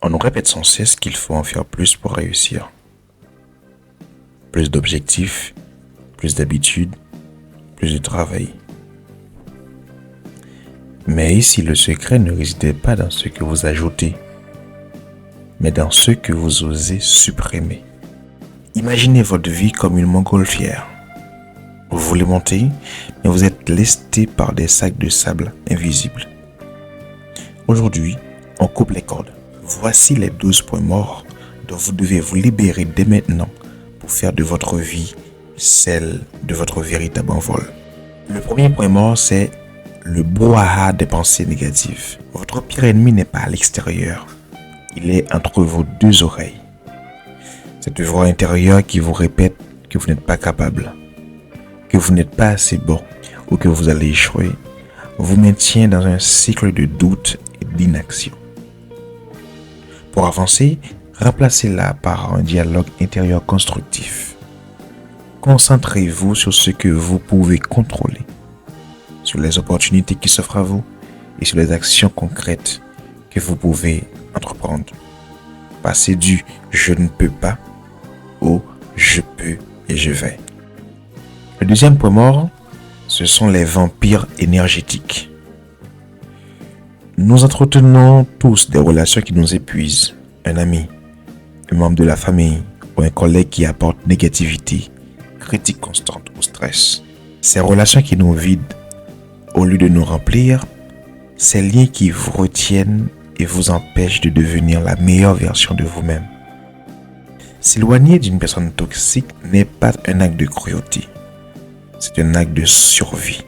On nous répète sans cesse qu'il faut en faire plus pour réussir. Plus d'objectifs, plus d'habitudes, plus de travail. Mais ici, le secret ne résidait pas dans ce que vous ajoutez, mais dans ce que vous osez supprimer. Imaginez votre vie comme une montgolfière. Vous voulez monter, mais vous êtes lesté par des sacs de sable invisibles. Aujourd'hui, on coupe les cordes. Voici les 12 points morts dont vous devez vous libérer dès maintenant pour faire de votre vie celle de votre véritable envol. Le premier point mort, c'est le brouhaha des pensées négatives. Votre pire ennemi n'est pas à l'extérieur. Il est entre vos deux oreilles. Cette voix intérieure qui vous répète que vous n'êtes pas capable, que vous n'êtes pas assez bon ou que vous allez échouer, vous maintient dans un cycle de doute et d'inaction. Pour avancer, remplacez-la par un dialogue intérieur constructif. Concentrez-vous sur ce que vous pouvez contrôler, sur les opportunités qui s'offrent à vous et sur les actions concrètes que vous pouvez entreprendre. Passez du « je ne peux pas » au « je peux et je vais ». Le deuxième point mort, ce sont les vampires énergétiques. Nous entretenons tous des relations qui nous épuisent. Un ami, un membre de la famille ou un collègue qui apporte négativité, critique constante ou stress. Ces relations qui nous vident au lieu de nous remplir, ces liens qui vous retiennent et vous empêchent de devenir la meilleure version de vous-même. S'éloigner d'une personne toxique n'est pas un acte de cruauté, c'est un acte de survie.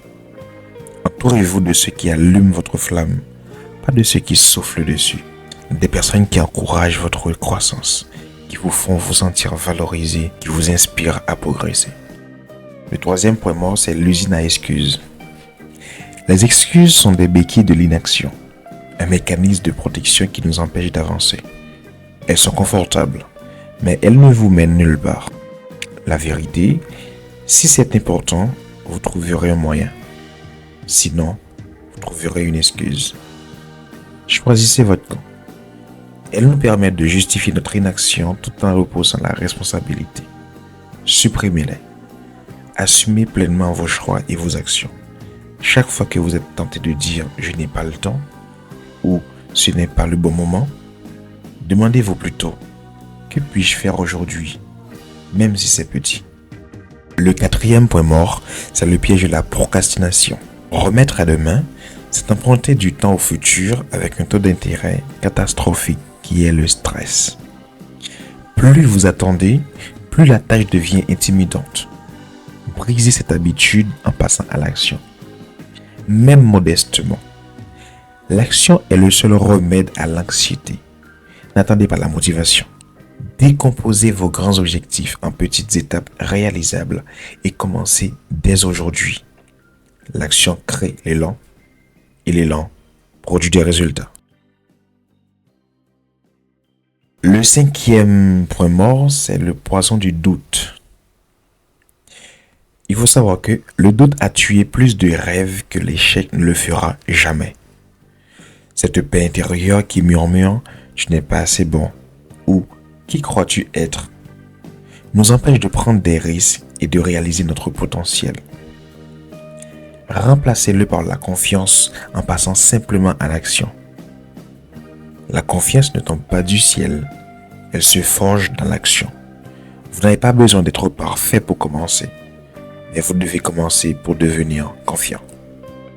Entourez-vous de ceux qui allument votre flamme, pas de ceux qui soufflent dessus. Des personnes qui encouragent votre croissance, qui vous font vous sentir valorisé, qui vous inspirent à progresser. Le troisième point mort, c'est l'usine à excuses. Les excuses sont des béquilles de l'inaction, un mécanisme de protection qui nous empêche d'avancer. Elles sont confortables, mais elles ne vous mènent nulle part. La vérité, si c'est important, vous trouverez un moyen. Sinon, vous trouverez une excuse. Choisissez votre camp. Elles nous permettent de justifier notre inaction tout en reposant la responsabilité. Supprimez-les. Assumez pleinement vos choix et vos actions. Chaque fois que vous êtes tenté de dire « je n'ai pas le temps » ou « ce n'est pas le bon moment », demandez-vous plutôt « que puis-je faire aujourd'hui » même si c'est petit. Le quatrième point mort, c'est le piège de la procrastination. Remettre à demain, c'est emprunter du temps au futur avec un taux d'intérêt catastrophique qui est le stress. Plus vous attendez, plus la tâche devient intimidante. Brisez cette habitude en passant à l'action. Même modestement. L'action est le seul remède à l'anxiété. N'attendez pas la motivation. Décomposez vos grands objectifs en petites étapes réalisables et commencez dès aujourd'hui. L'action crée l'élan et l'élan produit des résultats. Le cinquième point mort, c'est le poison du doute. Il faut savoir que le doute a tué plus de rêves que l'échec ne le fera jamais. Cette paix intérieure qui murmure « tu n'es pas assez bon » ou « qui crois-tu être ?» nous empêche de prendre des risques et de réaliser notre potentiel. Remplacez-le par la confiance en passant simplement à l'action. La confiance ne tombe pas du ciel, elle se forge dans l'action. Vous n'avez pas besoin d'être parfait pour commencer, mais vous devez commencer pour devenir confiant.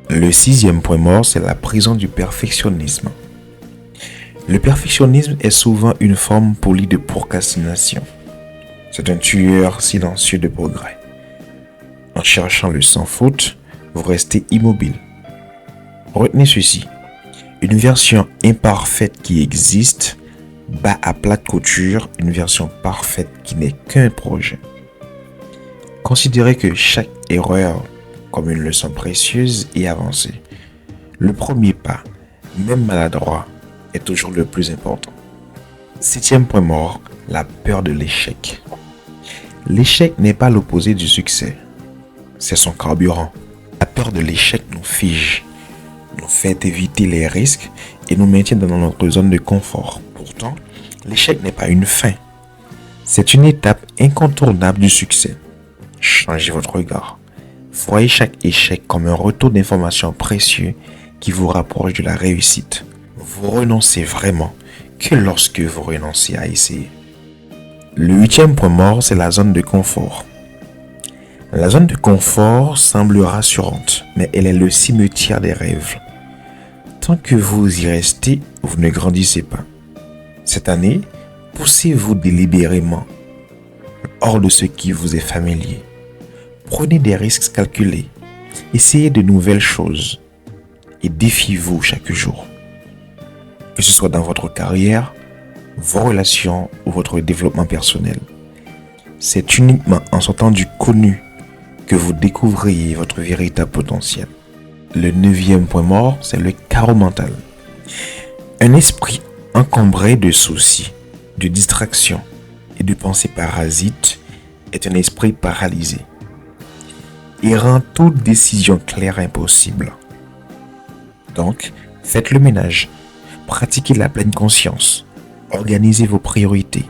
Le sixième point mort, c'est la prison du perfectionnisme. Le perfectionnisme est souvent une forme polie de procrastination. C'est un tueur silencieux de progrès. En cherchant le sans faute, vous restez immobile. Retenez ceci. Une version imparfaite qui existe bat à plate couture une version parfaite qui n'est qu'un projet. Considérez que chaque erreur comme une leçon précieuse et avancez. Le premier pas, même maladroit, est toujours le plus important. Septième point mort, la peur de l'échec. L'échec n'est pas l'opposé du succès, c'est son carburant. La peur de l'échec nous fige, nous fait éviter les risques et nous maintient dans notre zone de confort. Pourtant, l'échec n'est pas une fin. C'est une étape incontournable du succès. Changez votre regard. Voyez chaque échec comme un retour d'information précieux qui vous rapproche de la réussite. Vous renoncez vraiment que lorsque vous renoncez à essayer. Le 8e point mort, c'est la zone de confort. La zone de confort semble rassurante, mais elle est le cimetière des rêves. Tant que vous y restez, vous ne grandissez pas. Cette année, poussez-vous délibérément hors de ce qui vous est familier. Prenez des risques calculés. Essayez de nouvelles choses et défiez-vous chaque jour. Que ce soit dans votre carrière, vos relations ou votre développement personnel. C'est uniquement en sortant du connu que vous découvriez votre véritable potentiel. Le 9e point mort, c'est le chaos mental. Un esprit encombré de soucis, de distractions et de pensées parasites est un esprit paralysé. Il rend toute décision claire impossible. Donc, faites le ménage, pratiquez la pleine conscience, organisez vos priorités,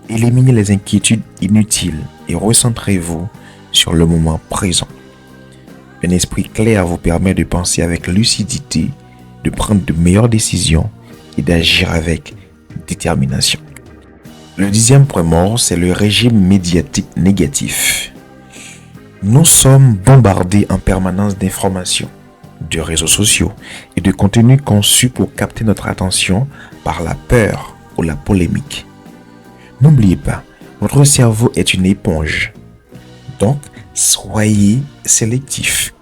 éliminez les inquiétudes inutiles et recentrez-vous sur le moment présent. Un esprit clair vous permet de penser avec lucidité, de prendre de meilleures décisions et d'agir avec détermination. Le 10e point mort, c'est le régime médiatique négatif. Nous sommes bombardés en permanence d'informations, de réseaux sociaux et de contenus conçus pour capter notre attention par la peur ou la polémique. N'oubliez pas, votre cerveau est une éponge. Donc, soyez sélectif.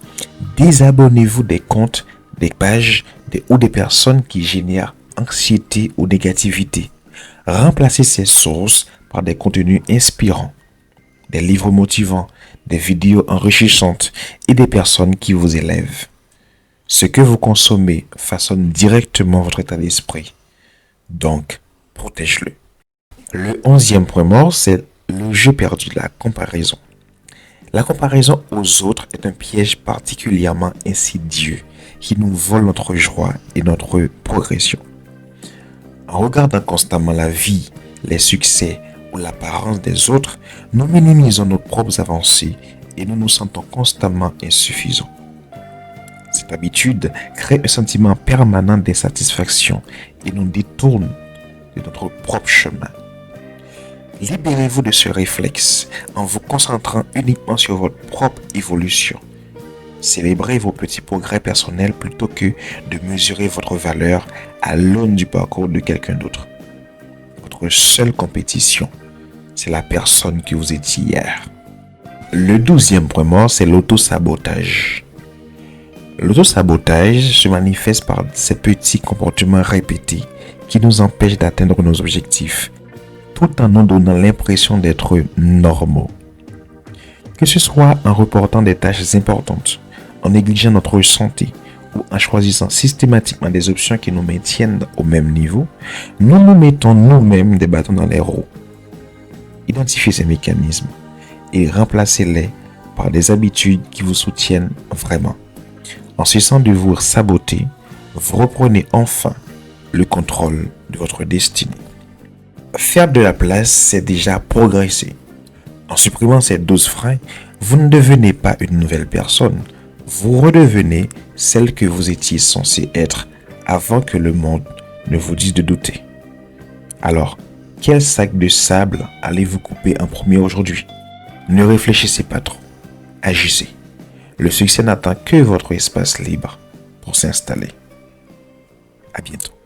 Désabonnez-vous des comptes, des pages ou des personnes qui génèrent anxiété ou négativité. Remplacez ces sources par des contenus inspirants, des livres motivants, des vidéos enrichissantes et des personnes qui vous élèvent. Ce que vous consommez façonne directement votre état d'esprit. Donc, protège-le. Le 11e point mort, c'est le jeu perdu, la comparaison. La comparaison aux autres est un piège particulièrement insidieux qui nous vole notre joie et notre progression. En regardant constamment la vie, les succès ou l'apparence des autres, nous minimisons nos propres avancées et nous nous sentons constamment insuffisants. Cette habitude crée un sentiment permanent d'insatisfaction et nous détourne de notre propre chemin. Libérez-vous de ce réflexe en vous concentrant uniquement sur votre propre évolution. Célébrez vos petits progrès personnels plutôt que de mesurer votre valeur à l'aune du parcours de quelqu'un d'autre. Votre seule compétition, c'est la personne que vous étiez hier. Le 12e point mort, c'est l'auto-sabotage. L'auto-sabotage se manifeste par ces petits comportements répétés qui nous empêchent d'atteindre nos objectifs, tout en nous donnant l'impression d'être normaux. Que ce soit en reportant des tâches importantes, en négligeant notre santé ou en choisissant systématiquement des options qui nous maintiennent au même niveau, nous nous mettons nous-mêmes des bâtons dans les roues. Identifiez ces mécanismes et remplacez-les par des habitudes qui vous soutiennent vraiment. En cessant de vous saboter, vous reprenez enfin le contrôle de votre destinée. Faire de la place, c'est déjà progresser. En supprimant ces 12 freins, vous ne devenez pas une nouvelle personne. Vous redevenez celle que vous étiez censé être avant que le monde ne vous dise de douter. Alors, quel sac de sable allez-vous couper en premier aujourd'hui? Ne réfléchissez pas trop. Agissez. Le succès n'attend que votre espace libre pour s'installer. À bientôt.